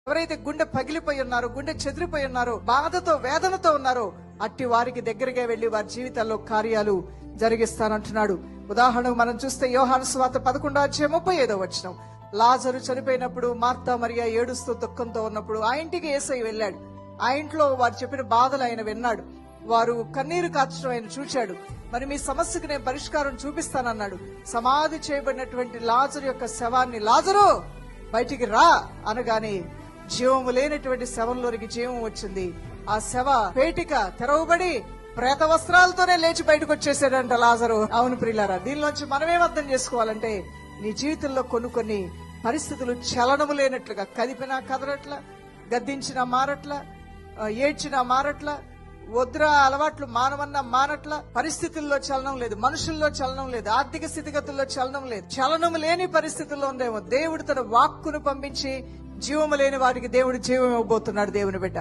ఎవరైతే గుండె పగిలిపోయి ఉన్నారో, గుండె చెదిరిపోయి ఉన్నారో, బాధతో వేదనతో ఉన్నారో అట్టి వారికి దగ్గరగా వెళ్లి వారి జీవితాల్లో కార్యాలు జరిగిస్తానంటున్నాడు. ఉదాహరణకు మనం చూస్తే యోహాను సువార్త 11:35 లాజరు చనిపోయినప్పుడు మార్తా మరియా ఏడుస్తూ దుఃఖంతో ఉన్నప్పుడు ఆ ఇంటికి యేసయ్య వెళ్ళాడు. ఆ ఇంట్లో వారు చెప్పిన బాధలు ఆయన విన్నాడు. వారు కన్నీరు కార్చడం ఆయన చూశాడు. మరి మీ సమస్యకు నేను పరిష్కారం చూపిస్తానన్నాడు. సమాధి చేయబడినటువంటి లాజరు యొక్క శవాన్ని, లాజరు బయటికి రా అనగానే జీవము లేనటువంటి శవంలోనికి జీవం వచ్చింది. ఆ శవ పేటిక తెరవబడి ప్రేత వస్త్రాలతోనే లేచి బయటకు వచ్చేసాడంట లాజరు. అవును ప్రియులారా, దీనిలోంచి మనమేం అర్థం చేసుకోవాలంటే, నీ జీవితంలో కొన్ని పరిస్థితులు చలనము లేనట్లుగా, కదిపినా కదలట్ల, గద్దించినా మారట్ల, ఏడ్చినా మారట్ల, వద్రా అలవాట్లు మానవన్నా మానట్ల, పరిస్థితుల్లో చలనం లేదు, మనుషుల్లో చలనం లేదు, ఆర్థిక స్థితిగతుల్లో చలనం లేదు. చలనం లేని పరిస్థితుల్లో ఉందేమో దేవుడు తన వాక్కును పంపించి జీవము లేని వారికి దేవుడు జీవం ఇవ్వబోతున్నాడు. దేవుని బిడ్డ,